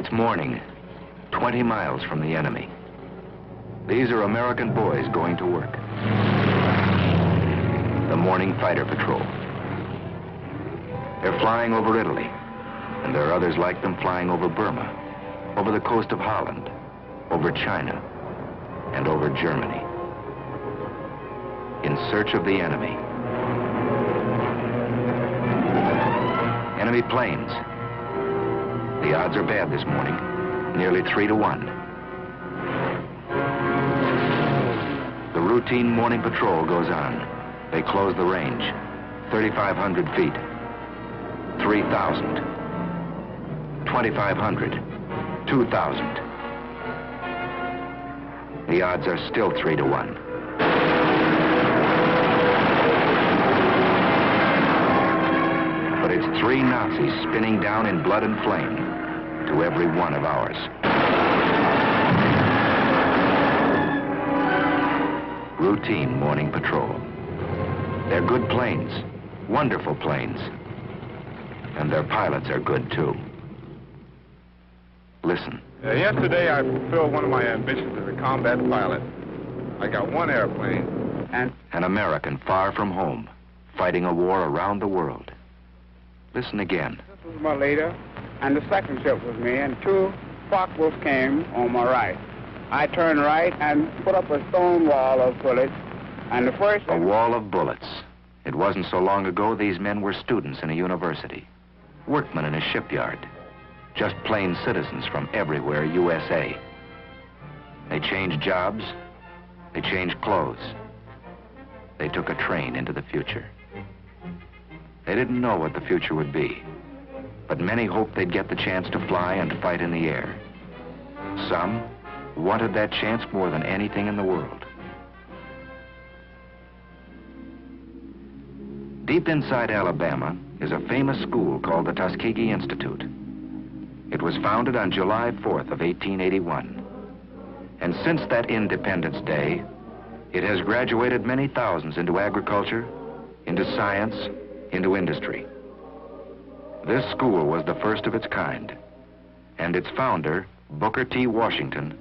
It's morning, 20 miles from the enemy. These are American boys going to work. The morning fighter patrol. They're flying over Italy, and there are others like them flying over Burma, over the coast of Holland, over China, and over Germany. In search of the enemy. Enemy planes. The odds are bad this morning, nearly 3 to 1. The routine morning patrol goes on. They close the range, 3,500 feet, 3,000, 2,500, 2,000. The odds are still 3 to 1. But it's 3 Nazis spinning down in blood and flame to every one of ours. Routine morning patrol. They're good planes, wonderful planes. And their pilots are good too. Listen. Yesterday I fulfilled one of my ambitions as a combat pilot. I got 1 airplane and... An American far from home, fighting a war around the world. Listen again. This was my leader, and the second ship was me, and 2 Focke-Wulfs came on my right. I turned right and put up a stone wall of bullets, and the first... A wall of bullets. It wasn't so long ago these men were students in a university, workmen in a shipyard, just plain citizens from everywhere USA. They changed jobs, they changed clothes. They took a train into the future. They didn't know what the future would be, but many hoped they'd get the chance to fly and fight in the air. Some wanted that chance more than anything in the world. Deep inside Alabama is a famous school called the Tuskegee Institute. It was founded on July 4th of 1881. And since that Independence Day, it has graduated many thousands into agriculture, into science, into industry. This school was the first of its kind, and its founder, Booker T. Washington,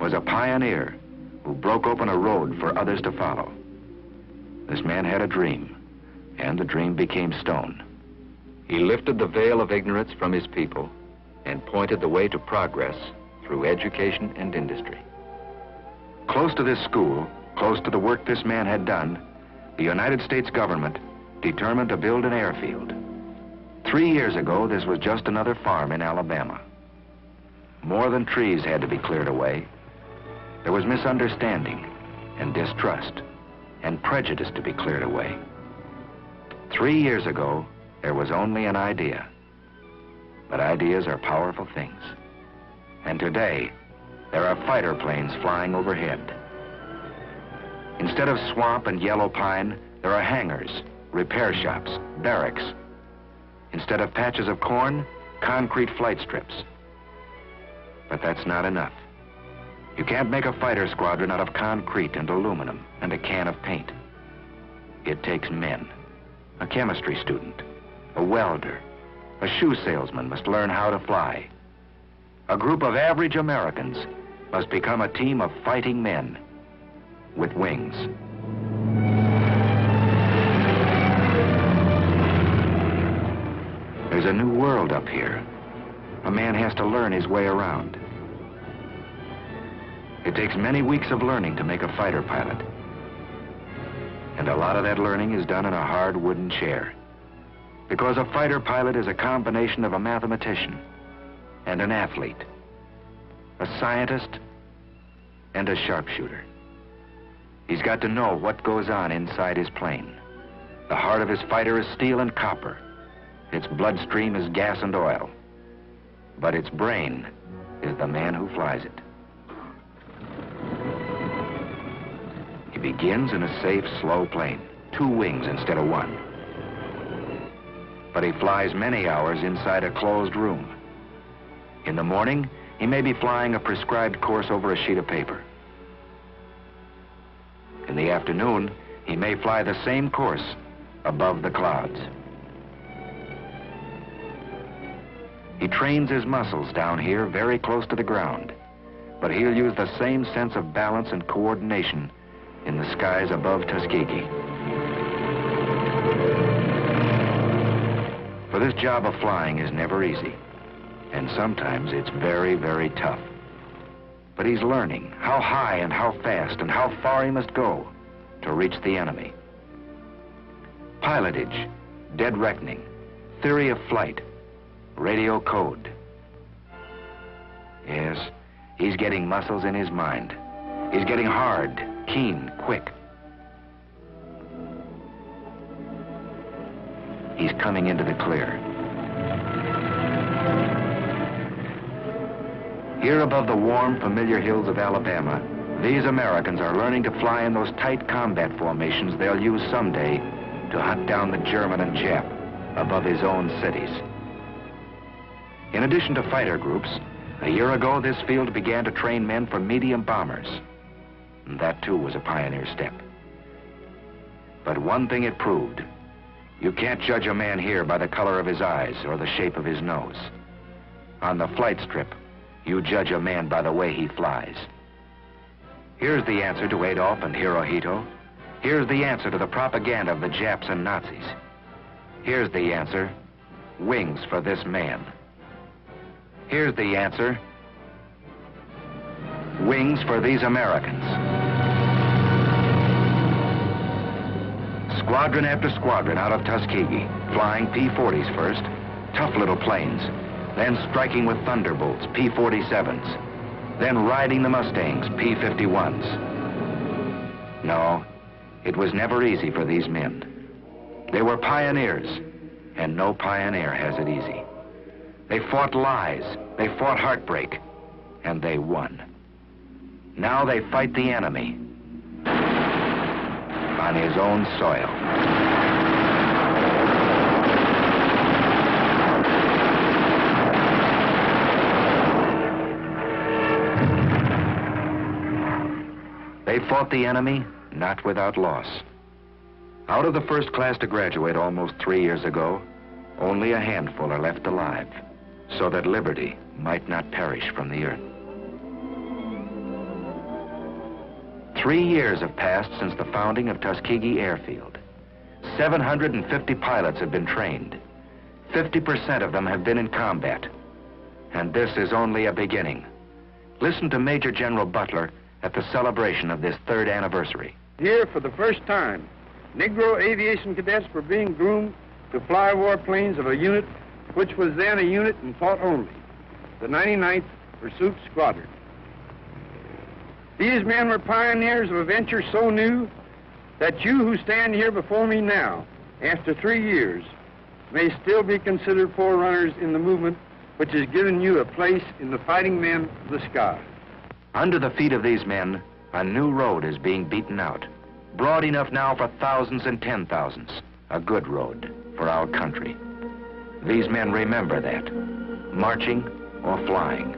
was a pioneer who broke open a road for others to follow. This man had a dream, and the dream became stone. He lifted the veil of ignorance from his people and pointed the way to progress through education and industry. Close to this school, close to the work this man had done, the United States government determined to build an airfield. 3 years ago, this was just another farm in Alabama. More than trees had to be cleared away. There was misunderstanding and distrust and prejudice to be cleared away. 3 years ago, there was only an idea. But ideas are powerful things. And today, there are fighter planes flying overhead. Instead of swamp and yellow pine, there are hangars, repair shops, barracks. Instead of patches of corn, concrete flight strips. But that's not enough. You can't make a fighter squadron out of concrete and aluminum and a can of paint. It takes men. A chemistry student, a welder, a shoe salesman must learn how to fly. A group of average Americans must become a team of fighting men with wings. There's a new world up here. A man has to learn his way around. It takes many weeks of learning to make a fighter pilot. And a lot of that learning is done in a hard wooden chair. Because a fighter pilot is a combination of a mathematician and an athlete, a scientist and a sharpshooter. He's got to know what goes on inside his plane. The heart of his fighter is steel and copper. Its bloodstream is gas and oil. But its brain is the man who flies it. He begins in a safe, slow plane, 2 wings instead of 1. But he flies many hours inside a closed room. In the morning, he may be flying a prescribed course over a sheet of paper. In the afternoon, he may fly the same course above the clouds. He trains his muscles down here very close to the ground, but he'll use the same sense of balance and coordination in the skies above Tuskegee. For this job of flying is never easy, and sometimes it's very, very tough. But he's learning how high and how fast and how far he must go to reach the enemy. Pilotage, dead reckoning, theory of flight, radio code. Yes, he's getting muscles in his mind. He's getting hard, keen, quick. He's coming into the clear. Here above the warm, familiar hills of Alabama, these Americans are learning to fly in those tight combat formations they'll use someday to hunt down the German and Jap above his own cities. In addition to fighter groups, a year ago this field began to train men for medium bombers. And that too was a pioneer step. But one thing it proved: you can't judge a man here by the color of his eyes or the shape of his nose. On the flight strip, you judge a man by the way he flies. Here's the answer to Adolf and Hirohito. Here's the answer to the propaganda of the Japs and Nazis. Here's the answer: wings for this man. Here's the answer: wings for these Americans. Squadron after squadron out of Tuskegee, flying P-40s first, tough little planes, then striking with Thunderbolts, P-47s, then riding the Mustangs, P-51s. No, it was never easy for these men. They were pioneers, and no pioneer has it easy. They fought lies, they fought heartbreak, and they won. Now they fight the enemy on his own soil. They fought the enemy, not without loss. Out of the first class to graduate almost 3 years ago, only a handful are left alive, so that liberty might not perish from the earth. 3 years have passed since the founding of Tuskegee Airfield. 750 pilots have been trained. 50% of them have been in combat. And this is only a beginning. Listen to Major General Butler at the celebration of this 3rd anniversary. Here, for the first time, Negro aviation cadets were being groomed to fly warplanes of a unit which was then a unit in thought only, the 99th Pursuit Squadron. These men were pioneers of a venture so new that you who stand here before me now, after 3 years, may still be considered forerunners in the movement which has given you a place in the fighting men of the sky. Under the feet of these men, a new road is being beaten out. Broad enough now for thousands and 10,000s. A good road for our country. These men remember that, marching or flying.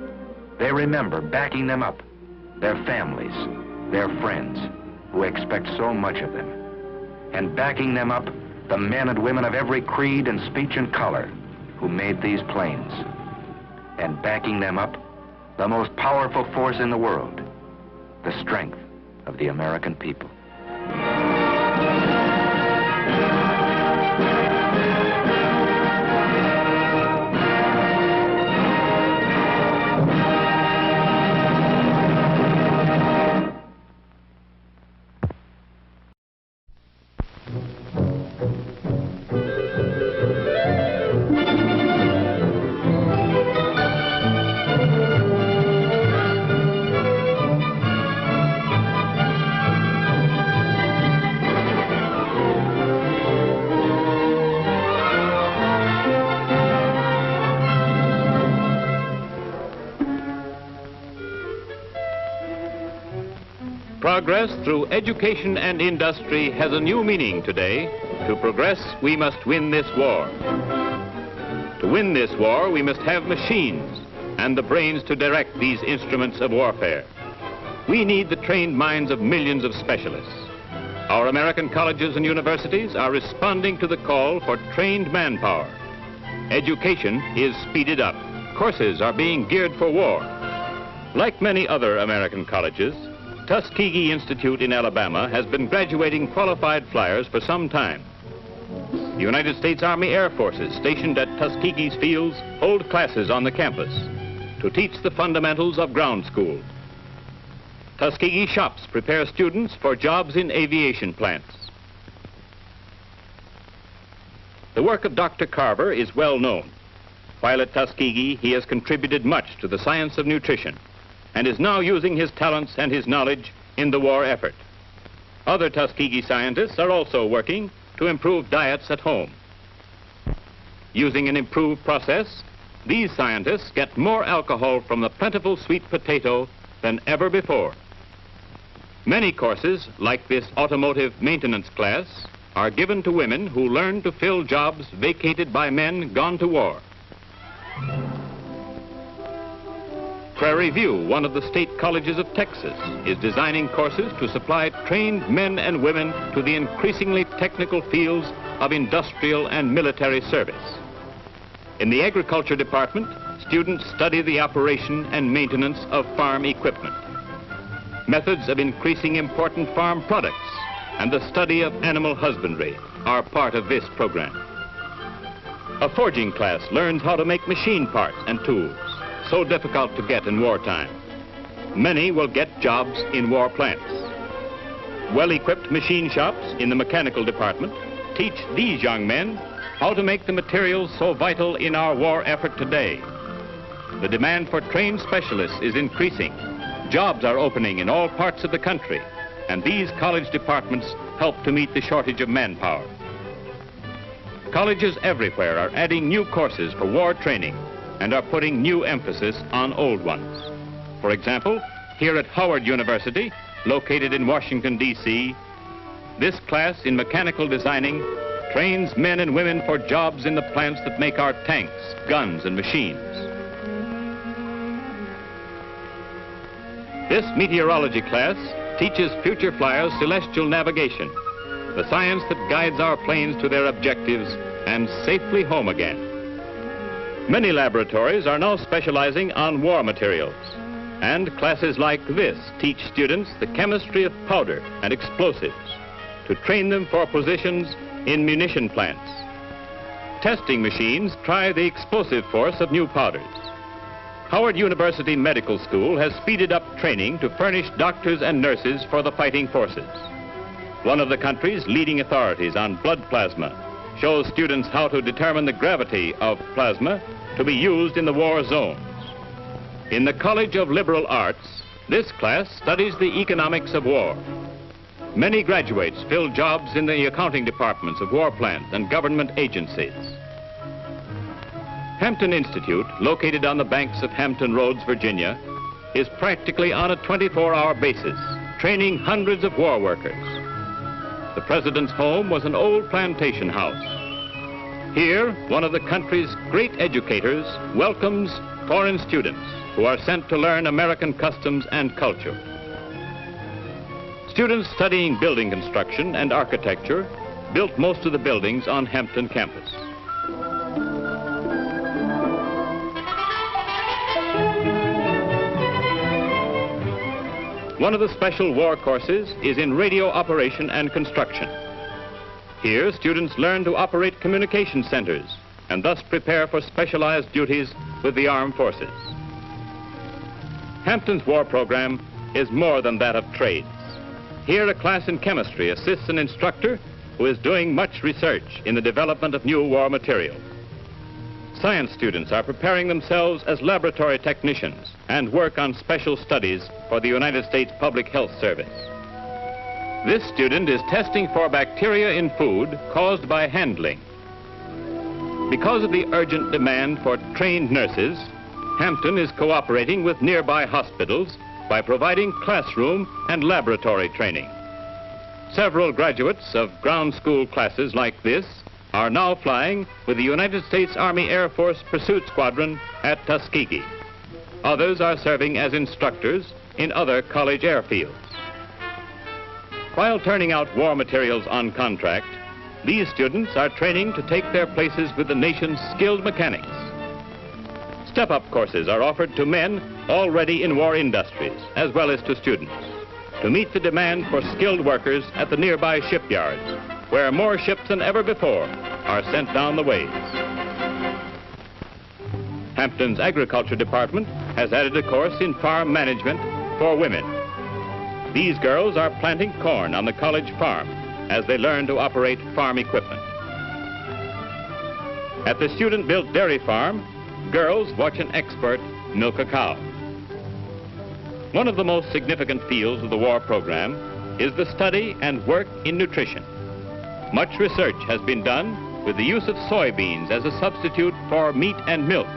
They remember backing them up, their families, their friends, who expect so much of them. And backing them up, the men and women of every creed and speech and color who made these planes. And backing them up, the most powerful force in the world, the strength of the American people. Progress through education and industry has a new meaning today. To progress, we must win this war. To win this war, we must have machines and the brains to direct these instruments of warfare. We need the trained minds of millions of specialists. Our American colleges and universities are responding to the call for trained manpower. Education is speeded up. courses are being geared for war. Like many other American colleges, Tuskegee Institute in Alabama has been graduating qualified flyers for some time. The United States Army Air Forces stationed at Tuskegee's fields hold classes on the campus to teach the fundamentals of ground school. Tuskegee shops prepare students for jobs in aviation plants. The work of Dr. Carver is well known. While at Tuskegee, he has contributed much to the science of nutrition and is now using his talents and his knowledge in the war effort. Other Tuskegee scientists are also working to improve diets at home. Using an improved process, these scientists get more alcohol from the plentiful sweet potato than ever before. Many courses, like this automotive maintenance class, are given to women who learn to fill jobs vacated by men gone to war. Prairie View, one of the state colleges of Texas, is designing courses to supply trained men and women to the increasingly technical fields of industrial and military service. In the agriculture department, students study the operation and maintenance of farm equipment. Methods of increasing important farm products and the study of animal husbandry are part of this program. A forging class learns how to make machine parts and tools, so difficult to get in wartime. Many will get jobs in war plants. Well-equipped machine shops in the mechanical department teach these young men how to make the materials so vital in our war effort today. The demand for trained specialists is increasing. Jobs are opening in all parts of the country, and these college departments help to meet the shortage of manpower. Colleges everywhere are adding new courses for war training and are putting new emphasis on old ones. For example, here at Howard University, located in Washington, D.C., this class in mechanical designing trains men and women for jobs in the plants that make our tanks, guns, and machines. This meteorology class teaches future flyers celestial navigation, the science that guides our planes to their objectives and safely home again. Many laboratories are now specializing on war materials, and classes like this teach students the chemistry of powder and explosives to train them for positions in munition plants. Testing machines try the explosive force of new powders. Howard University Medical School has speeded up training to furnish doctors and nurses for the fighting forces. One of the country's leading authorities on blood plasma shows students how to determine the gravity of plasma to be used in the war zones. In the College of Liberal Arts, this class studies the economics of war. Many graduates fill jobs in the accounting departments of war plants and government agencies. Hampton Institute, located on the banks of Hampton Roads, Virginia, is practically on a 24-hour basis, training hundreds of war workers. The president's home was an old plantation house. Here, one of the country's great educators welcomes foreign students who are sent to learn American customs and culture. Students studying building construction and architecture built most of the buildings on Hampton campus. One of the special war courses is in radio operation and construction. Here, students learn to operate communication centers and thus prepare for specialized duties with the armed forces. Hampton's war program is more than that of trades. Here, a class in chemistry assists an instructor who is doing much research in the development of new war material. Science students are preparing themselves as laboratory technicians and work on special studies for the United States Public Health Service. This student is testing for bacteria in food caused by handling. Because of the urgent demand for trained nurses, Hampton is cooperating with nearby hospitals by providing classroom and laboratory training. Several graduates of ground school classes like this are now flying with the United States Army Air Force Pursuit Squadron at Tuskegee. Others are serving as instructors in other college airfields. While turning out war materials on contract, these students are training to take their places with the nation's skilled mechanics. Step-up courses are offered to men already in war industries, as well as to students, to meet the demand for skilled workers at the nearby shipyards, where more ships than ever before are sent down the ways. Hampton's Agriculture Department has added a course in farm management for women. These girls are planting corn on the college farm as they learn to operate farm equipment. At the student-built dairy farm, girls watch an expert milk a cow. One of the most significant fields of the war program is the study and work in nutrition. Much research has been done with the use of soybeans as a substitute for meat and milk,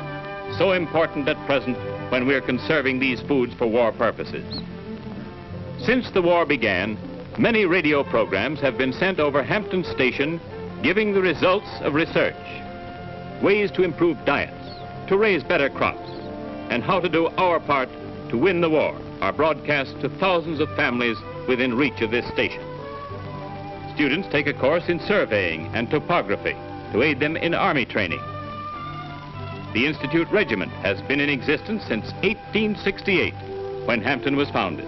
so important at present when we're conserving these foods for war purposes. Since the war began, many radio programs have been sent over Hampton Station giving the results of research, ways to improve diets, to raise better crops, and how to do our part to win the war are broadcast to thousands of families within reach of this station. Students take a course in surveying and topography to aid them in Army training. The Institute Regiment has been in existence since 1868, when Hampton was founded.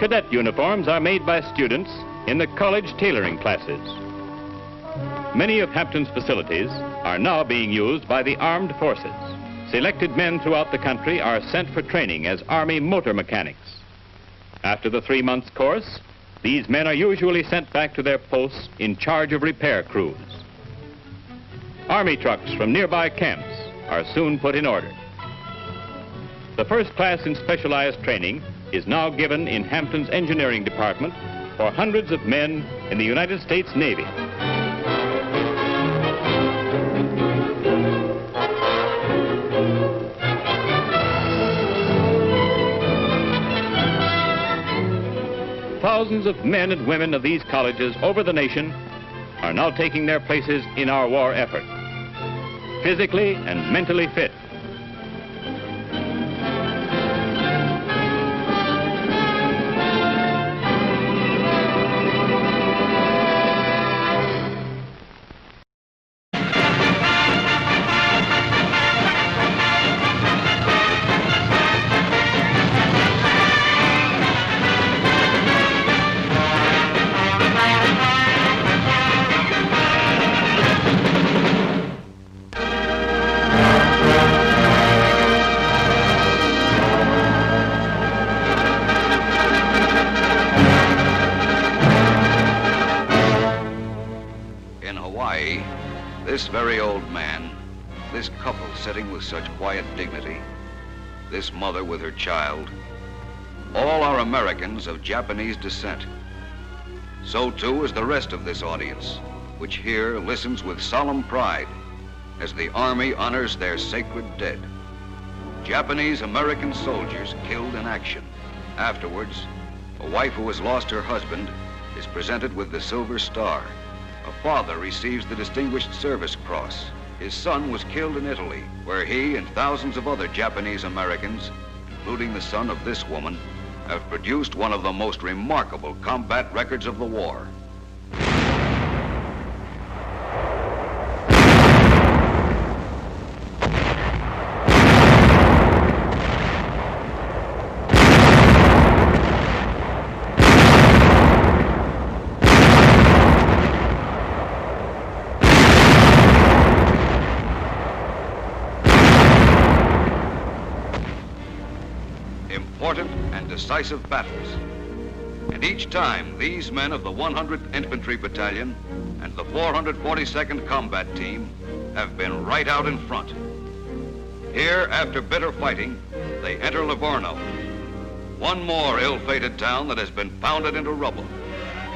Cadet uniforms are made by students in the college tailoring classes. Many of Hampton's facilities are now being used by the armed forces. Selected men throughout the country are sent for training as Army motor mechanics. After the 3-month course, these men are usually sent back to their posts in charge of repair crews. Army trucks from nearby camps are soon put in order. The first class in specialized training is now given in Hampton's engineering department for hundreds of men in the United States Navy. Thousands of men and women of these colleges over the nation are now taking their places in our war effort, physically and mentally fit. This very old man, this couple sitting with such quiet dignity, this mother with her child, all are Americans of Japanese descent. So too is the rest of this audience, which here listens with solemn pride as the Army honors their sacred dead. Japanese American soldiers killed in action. Afterwards, a wife who has lost her husband is presented with the Silver Star. A father receives the Distinguished Service Cross. His son was killed in Italy, where he and thousands of other Japanese Americans, including the son of this woman, have produced one of the most remarkable combat records of the war. Important and decisive battles. And each time, these men of the 100th Infantry Battalion and the 442nd Combat Team have been right out in front. Here, after bitter fighting, they enter Livorno, one more ill-fated town that has been pounded into rubble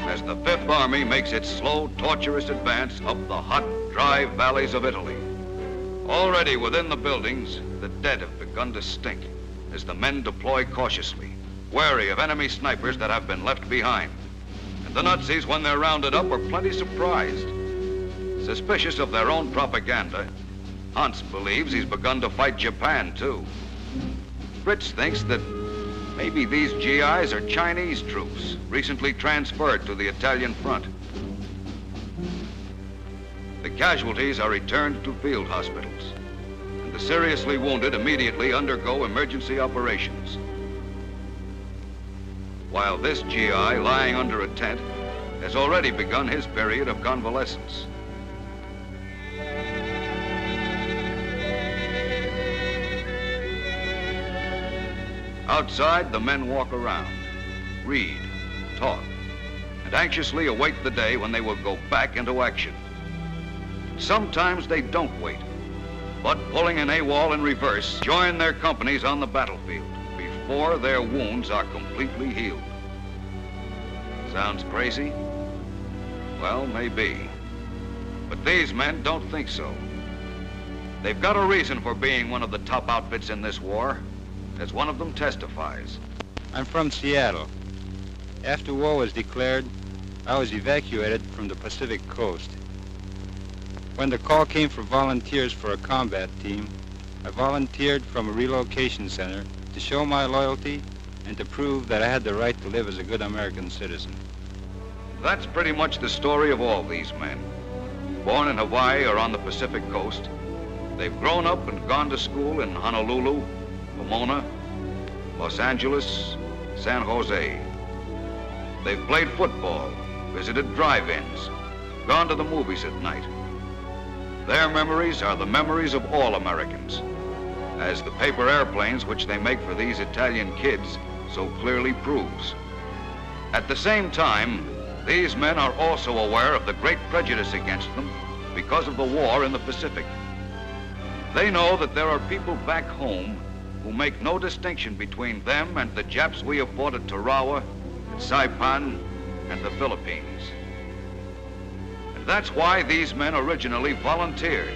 as the 5th Army makes its slow, tortuous advance up the hot, dry valleys of Italy. Already within the buildings, the dead have begun to stink as the men deploy cautiously, wary of enemy snipers that have been left behind. And the Nazis, when they're rounded up, are plenty surprised. Suspicious of their own propaganda, Hans believes he's begun to fight Japan, too. Fritz thinks that maybe these GIs are Chinese troops, recently transferred to the Italian front. The casualties are returned to field hospitals. and the seriously wounded immediately undergo emergency operations. While this GI, lying under a tent, has already begun his period of convalescence. Outside, the men walk around, read, talk, and anxiously await the day when they will go back into action. Sometimes they don't wait, but pulling an AWOL in reverse, join their companies on the battlefield before their wounds are completely healed. Sounds crazy? Well, maybe. But these men don't think so. They've got a reason for being one of the top outfits in this war, as one of them testifies. I'm from Seattle. After war was declared, I was evacuated from the Pacific coast. When the call came for volunteers for a combat team, I volunteered from a relocation center to show my loyalty and to prove that I had the right to live as a good American citizen. That's pretty much the story of all these men. Born in Hawaii or on the Pacific coast, they've grown up and gone to school in Honolulu, Pomona, Los Angeles, San Jose. They've played football, visited drive-ins, gone to the movies at night. Their memories are the memories of all Americans, as the paper airplanes which they make for these Italian kids so clearly proves. At the same time, these men are also aware of the great prejudice against them because of the war in the Pacific. They know that there are people back home who make no distinction between them and the Japs we have fought at Tarawa, at Saipan, and the Philippines. And that's why these men originally volunteered,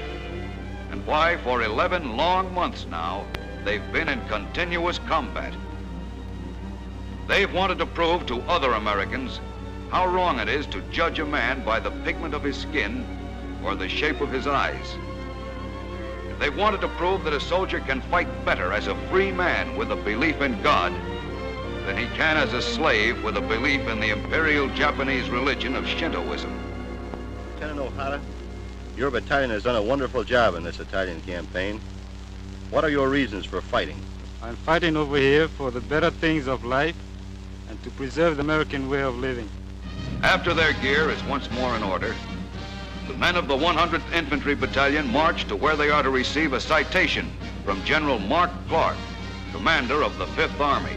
and why for 11 long months now, they've been in continuous combat. They've wanted to prove to other Americans how wrong it is to judge a man by the pigment of his skin or the shape of his eyes. They wanted to prove that a soldier can fight better as a free man with a belief in God than he can as a slave with a belief in the imperial Japanese religion of Shintoism. Lieutenant Ohara, your battalion has done a wonderful job in this Italian campaign. What are your reasons for fighting? I'm fighting over here for the better things of life and to preserve the American way of living. After their gear is once more in order, the men of the 100th Infantry Battalion march to where they are to receive a citation from General Mark Clark, commander of the 5th Army.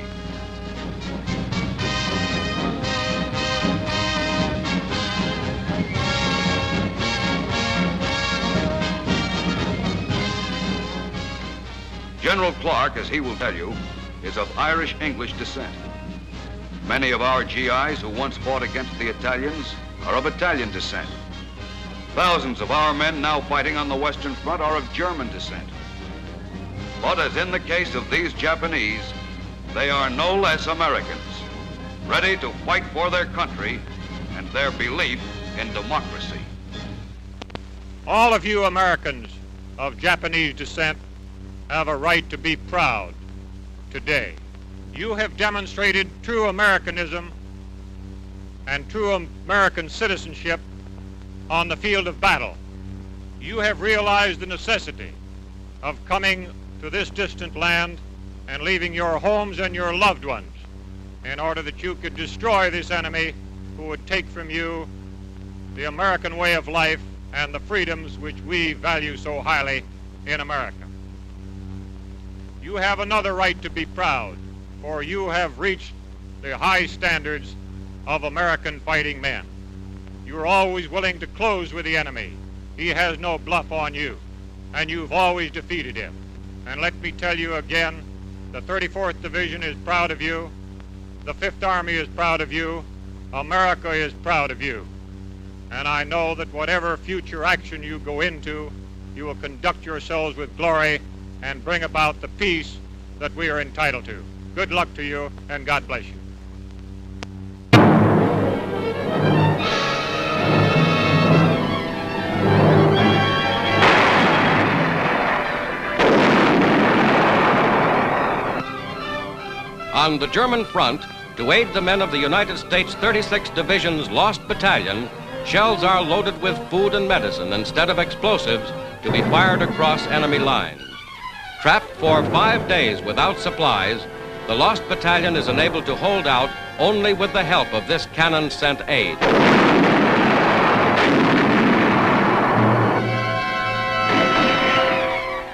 General Clark, as he will tell you, is of Irish-English descent. Many of our GIs who once fought against the Italians are of Italian descent. Thousands of our men now fighting on the Western Front are of German descent. But as in the case of these Japanese, they are no less Americans, ready to fight for their country and their belief in democracy. All of you Americans of Japanese descent have a right to be proud today. You have demonstrated true Americanism and true American citizenship on the field of battle. You have realized the necessity of coming to this distant land and leaving your homes and your loved ones in order that you could destroy this enemy who would take from you the American way of life and the freedoms which we value so highly in America. You have another right to be proud, for you have reached the high standards of American fighting men. You are always willing to close with the enemy. He has no bluff on you, and you've always defeated him. And let me tell you again, the 34th Division is proud of you, the 5th Army is proud of you, America is proud of you. And I know that whatever future action you go into, you will conduct yourselves with glory and bring about the peace that we are entitled to. Good luck to you, and God bless you. On the German front, to aid the men of the United States 36th Division's Lost Battalion, Shells are loaded with food and medicine instead of explosives to be fired across enemy lines. Trapped for 5 days without supplies, the lost battalion is enabled to hold out only with the help of this cannon-sent aid.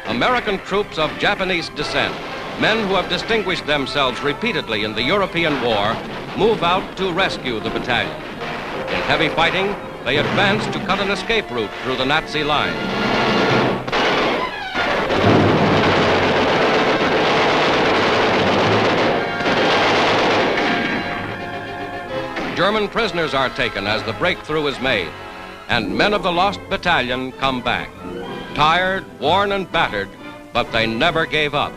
American troops of Japanese descent, men who have distinguished themselves repeatedly in the European War, move out to rescue the battalion. In heavy fighting, they advance to cut an escape route through the Nazi line. German prisoners are taken as the breakthrough is made, and men of the lost battalion come back. Tired, worn, and battered, but they never gave up.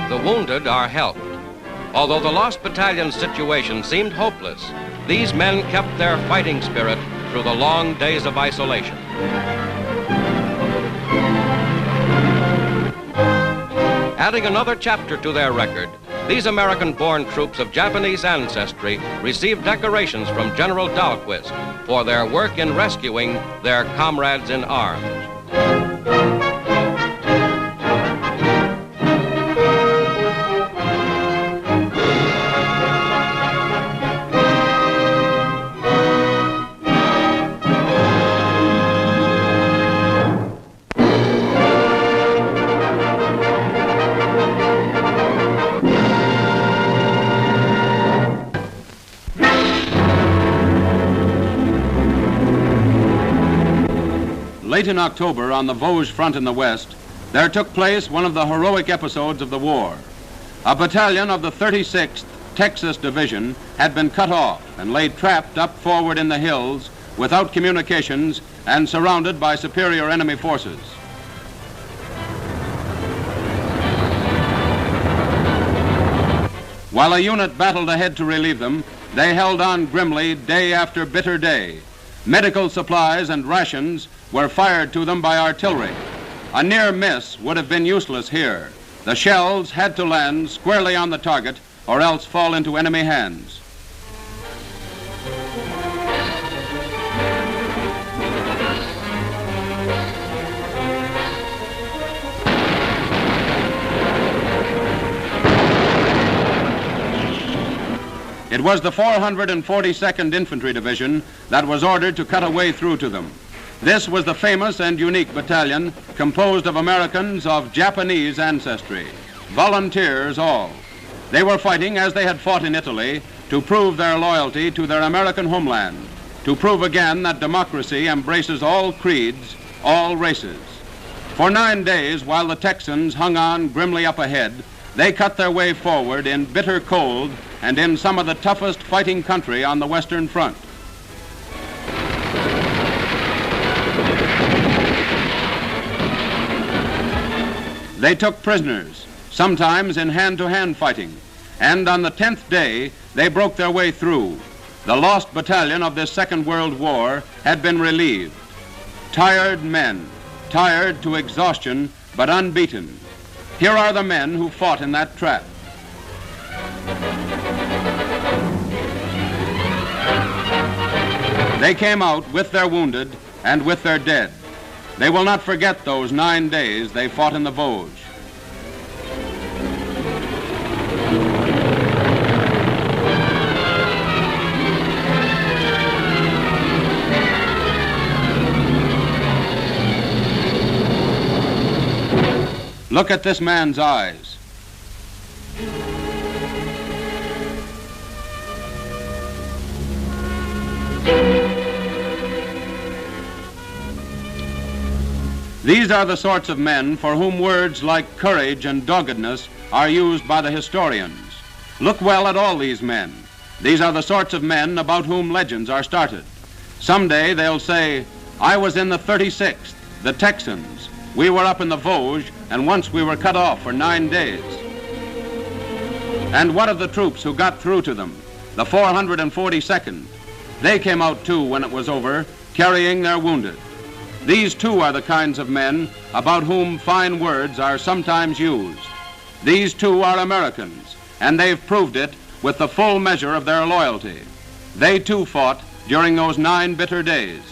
The wounded are helped. Although the lost battalion's situation seemed hopeless, these men kept their fighting spirit through the long days of isolation. Adding another chapter to their record, these American-born troops of Japanese ancestry received decorations from General Dahlquist for their work in rescuing their comrades in arms. Late in October, on the Vosges front in the west, there took place one of the heroic episodes of the war. A battalion of the 36th Texas Division had been cut off and lay trapped up forward in the hills without communications and surrounded by superior enemy forces. While a unit battled ahead to relieve them, they held on grimly day after bitter day. Medical supplies and rations were fired to them by artillery. A near miss would have been useless here. The shells had to land squarely on the target or else fall into enemy hands. It was the 442nd Infantry Division that was ordered to cut a way through to them. This was the famous and unique battalion composed of Americans of Japanese ancestry, volunteers all. They were fighting as they had fought in Italy to prove their loyalty to their American homeland, to prove again that democracy embraces all creeds, all races. For 9 days, while the Texans hung on grimly up ahead, they cut their way forward in bitter cold and in some of the toughest fighting country on the Western Front. They took prisoners, sometimes in hand-to-hand fighting, and on the 10th day, they broke their way through. The lost battalion of this Second World War had been relieved. Tired men, tired to exhaustion, but unbeaten. Here are the men who fought in that trap. They came out with their wounded and with their dead. They will not forget those 9 days they fought in the Vosges. Look at this man's eyes. These are the sorts of men for whom words like courage and doggedness are used by the historians. Look well at all these men. These are the sorts of men about whom legends are started. Someday they'll say, I was in the 36th, the Texans. We were up in the Vosges, and once we were cut off for 9 days. And what of the troops who got through to them? The 442nd. They came out too when it was over, carrying their wounded. These too are the kinds of men about whom fine words are sometimes used. These too are Americans, and they've proved it with the full measure of their loyalty. They too fought during those 9 bitter days.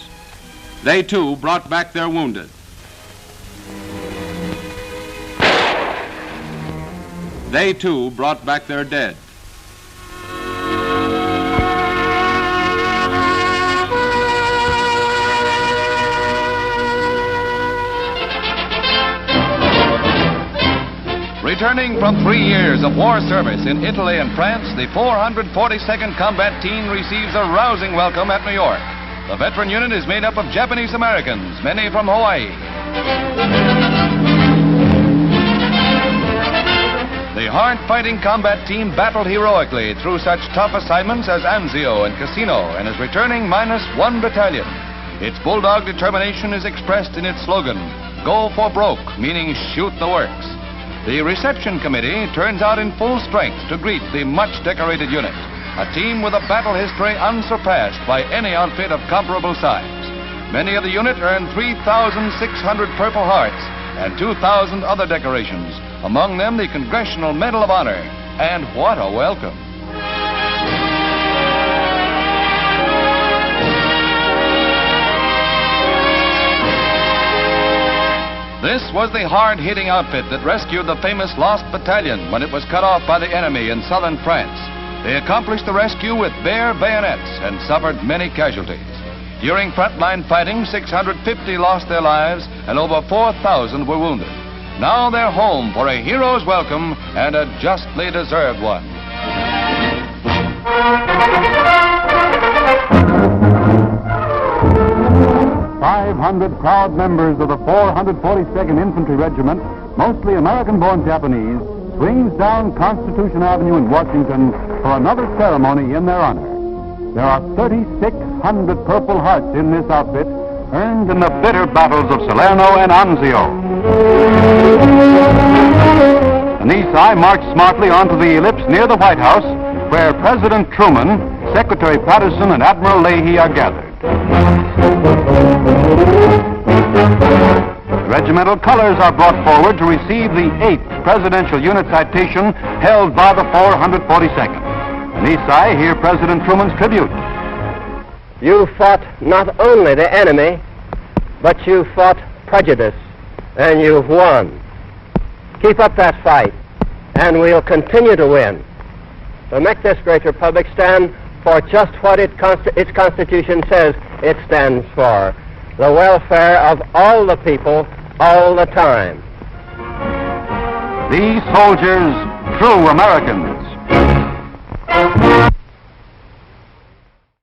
They too brought back their wounded. They too brought back their dead. Returning from 3 years of war service in Italy and France, the 442nd Combat Team receives a rousing welcome at New York. The veteran unit is made up of Japanese Americans, many from Hawaii. The hard-fighting combat team battled heroically through such tough assignments as Anzio and Cassino and is returning minus 1 battalion. Its bulldog determination is expressed in its slogan, "Go for broke," meaning shoot the works. The reception committee turns out in full strength to greet the much-decorated unit, a team with a battle history unsurpassed by any outfit of comparable size. Many of the unit earned 3,600 Purple Hearts and 2,000 other decorations, among them the Congressional Medal of Honor. And what a welcome! This was the hard-hitting outfit that rescued the famous Lost Battalion when it was cut off by the enemy in southern France. They accomplished the rescue with bare bayonets and suffered many casualties. During frontline fighting, 650 lost their lives and over 4,000 were wounded. Now they're home for a hero's welcome and a justly deserved one. 500 proud members of the 442nd Infantry Regiment, mostly American-born Japanese, swings down Constitution Avenue in Washington for another ceremony in their honor. There are 3,600 Purple Hearts in this outfit, earned in the bitter battles of Salerno and Anzio. The Nisei marched smartly onto the ellipse near the White House, where President Truman, Secretary Patterson, and Admiral Leahy are gathered. Regimental colors are brought forward to receive the 8th Presidential Unit Citation held by the 442nd. The Nisei hear President Truman's tribute. You fought not only the enemy, but you fought prejudice, and you've won. Keep up that fight, and we'll continue to win. To make this great republic stand for just what its Constitution says it stands for, the welfare of all the people, all the time. These soldiers, true Americans.